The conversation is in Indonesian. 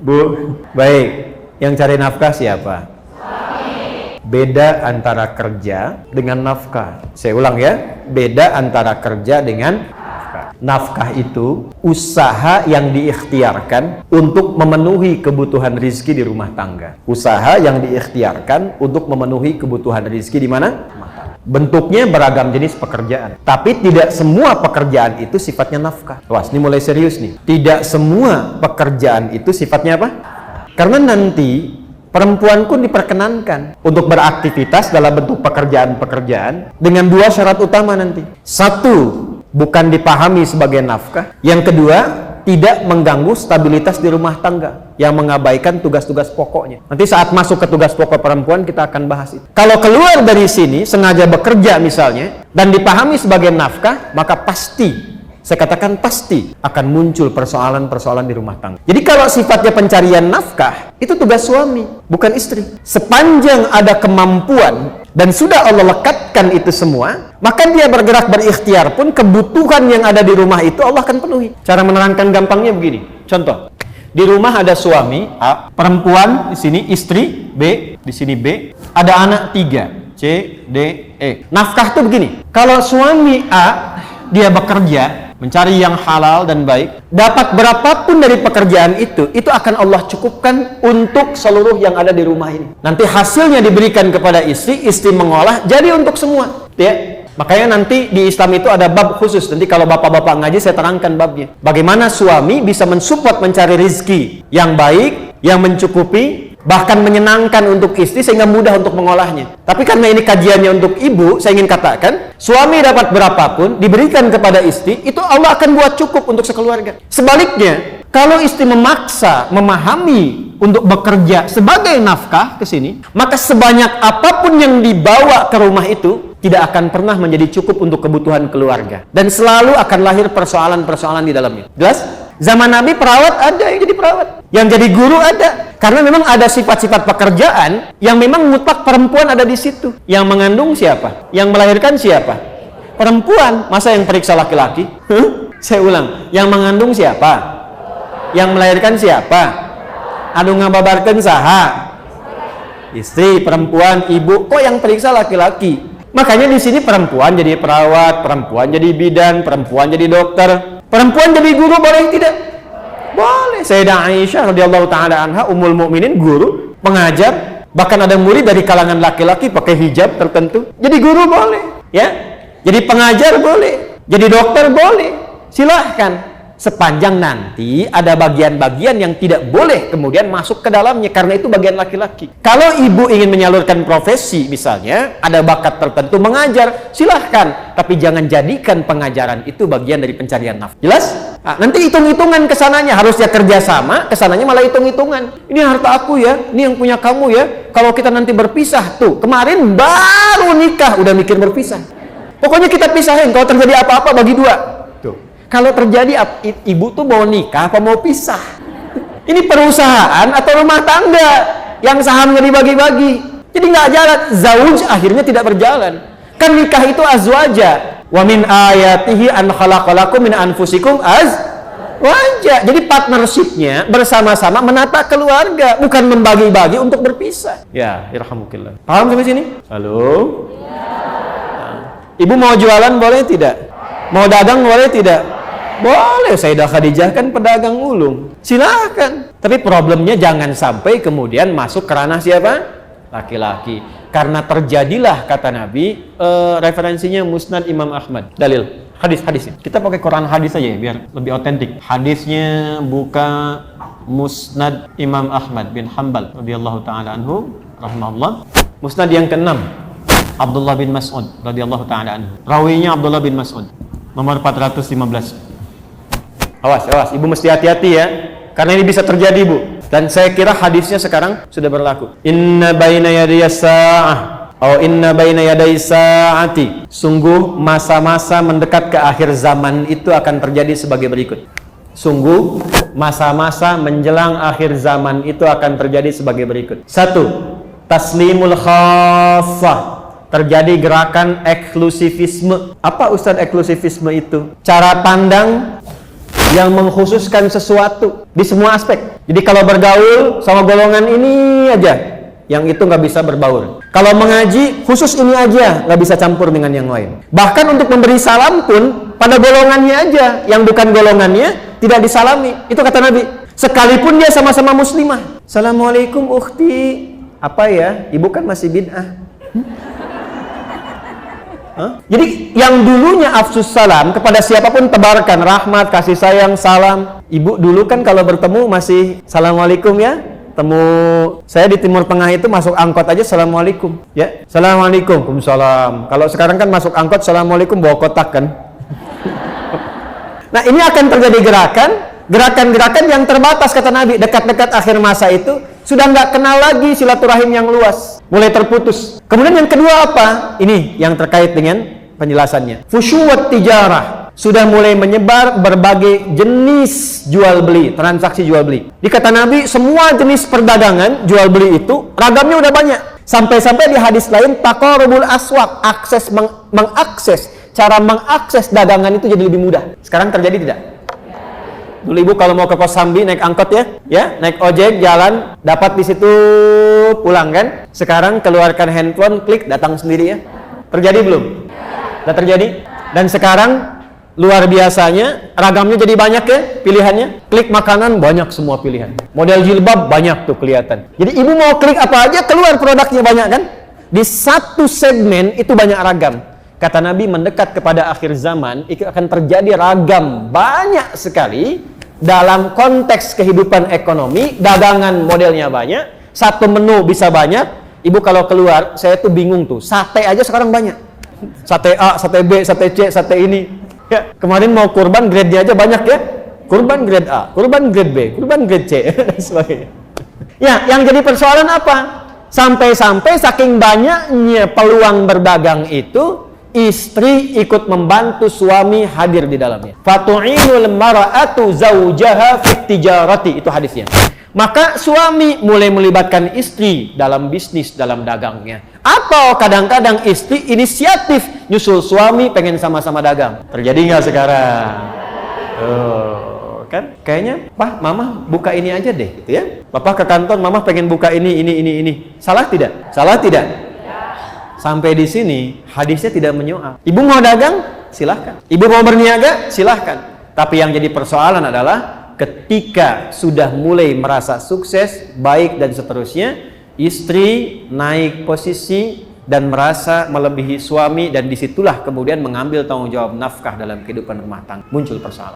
Bu, baik. Yang cari nafkah siapa? Beda antara kerja dengan nafkah. Saya ulang ya, beda antara kerja dengan nafkah. Nafkah itu usaha yang diikhtiarkan untuk memenuhi kebutuhan rizki di rumah tangga. Usaha yang diikhtiarkan untuk memenuhi kebutuhan rizki di mana? Bentuknya beragam jenis pekerjaan, tapi tidak semua pekerjaan itu sifatnya nafkah. Awas, ini mulai serius nih. Tidak semua pekerjaan itu sifatnya apa? Karena nanti perempuan pun diperkenankan untuk beraktivitas dalam bentuk pekerjaan-pekerjaan dengan dua syarat utama nanti. Satu, bukan dipahami sebagai nafkah. Yang kedua, tidak mengganggu stabilitas di rumah tangga, yang mengabaikan tugas-tugas pokoknya. Nanti saat masuk ke tugas pokok perempuan kita akan bahas itu. Kalau keluar dari sini sengaja bekerja misalnya dan dipahami sebagai nafkah, maka pasti, saya katakan pasti akan muncul persoalan-persoalan di rumah tangga. Jadi kalau sifatnya pencarian nafkah, itu tugas suami, bukan istri. Sepanjang ada kemampuan dan sudah Allah lekatkan itu semua, maka dia bergerak berikhtiar pun kebutuhan yang ada di rumah itu Allah akan penuhi. Cara menerangkan gampangnya begini. Contoh, di rumah ada suami A, perempuan di sini istri B, di sini B, ada anak 3 C, D, E. Nafkah tuh begini. Kalau suami A dia bekerja mencari yang halal dan baik, dapat berapapun dari pekerjaan itu akan Allah cukupkan untuk seluruh yang ada di rumah ini. Nanti hasilnya diberikan kepada istri, istri mengolah jadi untuk semua, ya. Makanya nanti di Islam itu ada bab khusus. Nanti kalau bapak-bapak ngaji saya terangkan babnya. Bagaimana suami bisa mensupport mencari rizki yang baik, yang mencukupi, bahkan menyenangkan untuk istri sehingga mudah untuk mengolahnya. Tapi karena ini kajiannya untuk ibu, saya ingin katakan, suami dapat berapapun diberikan kepada istri, itu Allah akan buat cukup untuk sekeluarga. Sebaliknya, kalau istri memaksa, memahami untuk bekerja sebagai nafkah ke sini, maka sebanyak apapun yang dibawa ke rumah itu tidak akan pernah menjadi cukup untuk kebutuhan keluarga. Dan selalu akan lahir persoalan-persoalan di dalamnya. Jelas? Zaman Nabi perawat ada yang jadi perawat, yang jadi guru ada. Karena memang ada sifat-sifat pekerjaan yang memang mutlak perempuan ada di situ. Yang mengandung siapa? Yang melahirkan siapa? Perempuan. Masa yang periksa laki-laki? Saya ulang, yang mengandung siapa? Yang melahirkan siapa? Anu ngababarkeun saha? Istri, perempuan, ibu. Kok yang periksa laki-laki? Makanya di sini perempuan jadi perawat, perempuan jadi bidan, perempuan jadi dokter, perempuan jadi guru, boleh tidak? Boleh. Sayyidah Aisyah radhiyallahu taala anha, ummul mukminin, guru, pengajar, bahkan ada murid dari kalangan laki-laki pakai hijab tertentu. Jadi guru boleh, ya. Jadi pengajar boleh, jadi dokter boleh. Silahkan. Sepanjang nanti ada bagian-bagian yang tidak boleh kemudian masuk ke dalamnya, karena itu bagian laki-laki. Kalau ibu ingin menyalurkan profesi misalnya, ada bakat tertentu mengajar, silahkan, tapi jangan jadikan pengajaran itu bagian dari pencarian nafkah. Jelas? Nah, nanti hitung-hitungan kesananya, harusnya kerjasama, kesananya malah hitung-hitungan. Ini harta aku ya, ini yang punya kamu ya. Kalau kita nanti berpisah tuh, kemarin baru nikah udah mikir berpisah. Pokoknya kita pisahin, kalau terjadi apa-apa bagi dua. Kalau terjadi ibu tuh mau nikah apa mau pisah? Ini perusahaan atau rumah tangga yang sahamnya dibagi-bagi. Jadi nggak jalan, zauj akhirnya tidak berjalan. Kan nikah itu azwaja. Wa min ayatihi an khalaqalakum min anfusikum azwaja. Jadi partnershipnya bersama-sama menata keluarga, bukan membagi-bagi untuk berpisah. Ya, irhamukillah. Paham sampai sini? Halo? Ibu mau jualan boleh tidak? Mau dagang boleh tidak? Boleh. Sayyidah Khadijah kan pedagang ulung, silakan. Tapi problemnya jangan sampai kemudian masuk ke ranah siapa? Laki-laki. Karena terjadilah, kata Nabi, referensinya Musnad Imam Ahmad. Dalil hadis-hadisnya. Kita pakai Quran hadis aja ya, biar lebih otentik. Hadisnya buka Musnad Imam Ahmad bin Hanbal radhiyallahu taala anhu rahimahullah. Musnad yang ke-6, Abdullah bin Mas'ud radhiyallahu taala anhu. Rawinya Abdullah bin Mas'ud. Nomor 415. Awas, ibu mesti hati-hati ya, karena ini bisa terjadi, Bu. Dan saya kira hadisnya sekarang sudah berlaku. Inna baina yadayis sa'ah, atau inna baina yadayis sa'ati. Sungguh masa-masa mendekat ke akhir zaman itu akan terjadi sebagai berikut. Sungguh masa-masa menjelang akhir zaman itu akan terjadi sebagai berikut. 1. Taslimul khassah. Terjadi gerakan eksklusivisme. Apa Ustadz eksklusivisme itu? Cara pandang yang mengkhususkan sesuatu di semua aspek. Jadi kalau bergaul sama golongan ini aja, yang itu nggak bisa berbaur. Kalau mengaji, khusus ini aja, nggak bisa campur dengan yang lain. Bahkan untuk memberi salam pun, pada golongannya aja, yang bukan golongannya, tidak disalami. Itu kata Nabi. Sekalipun dia sama-sama muslimah. Assalamualaikum ukhti. Apa ya? Ibu kan masih bid'ah. Jadi yang dulunya afsus salam kepada siapapun tebarkan rahmat, kasih sayang, salam. Ibu dulu kan kalau bertemu masih Assalamualaikum ya. Temu saya di Timur Tengah itu masuk angkot aja Assalamualaikum ya. Assalamualaikum, Waalaikumsalam. Kalau sekarang kan masuk angkot Assalamualaikum bawa kotak kan. Nah ini akan terjadi gerakan-gerakan yang terbatas kata Nabi. Dekat-dekat akhir masa itu sudah nggak kenal lagi silaturahim yang luas, mulai terputus. Kemudian yang kedua apa? Ini yang terkait dengan penjelasannya. Fusyuwat tijarah, sudah mulai menyebar berbagai jenis jual beli, transaksi jual beli. Di kata Nabi, semua jenis perdagangan jual beli itu ragamnya udah banyak. Sampai-sampai di hadis lain, taqarubul aswaq, mengakses, cara mengakses dagangan itu jadi lebih mudah. Sekarang terjadi tidak? Dulu ibu kalau mau ke Kosambi naik angkot ya, naik ojek jalan, dapat di situ pulang kan? Sekarang keluarkan handphone, klik datang sendiri ya. Terjadi belum? Sudah terjadi. Dan sekarang luar biasanya ragamnya jadi banyak ya pilihannya. Klik makanan banyak semua pilihan. Model jilbab banyak tuh kelihatan. Jadi ibu mau klik apa aja keluar produknya banyak kan? Di satu segmen itu banyak ragam. Kata Nabi mendekat kepada akhir zaman itu akan terjadi ragam banyak sekali. Dalam konteks kehidupan ekonomi, dagangan modelnya banyak, satu menu bisa banyak. Ibu kalau keluar, saya tuh bingung tuh, sate aja sekarang banyak. Sate A, sate B, sate C, sate ini. Ya, kemarin mau kurban grade-nya aja banyak ya. Kurban grade A, kurban grade B, kurban grade C, dan sebagainya. Ya, yang jadi persoalan apa? Sampai-sampai saking banyaknya peluang berdagang itu, istri ikut membantu suami hadir di dalamnya. Fatu'inul mara'atu zawjaha fit tijarati, itu hadisnya. Maka suami mulai melibatkan istri dalam bisnis, dalam dagangnya. Atau kadang-kadang istri inisiatif nyusul suami pengen sama-sama dagang. Terjadi nggak sekarang? Kan kayaknya, Pak, Mama buka ini aja deh, gitu ya. Papa ke kantor, Mama pengen buka ini. Salah tidak? Salah tidak? Sampai di sini hadisnya tidak menyoal. Ibu mau dagang? Silahkan. Ibu mau berniaga? Silahkan. Tapi yang jadi persoalan adalah ketika sudah mulai merasa sukses, baik dan seterusnya, istri naik posisi dan merasa melebihi suami, dan disitulah kemudian mengambil tanggung jawab nafkah dalam kehidupan rumah tangga. Muncul persoalan.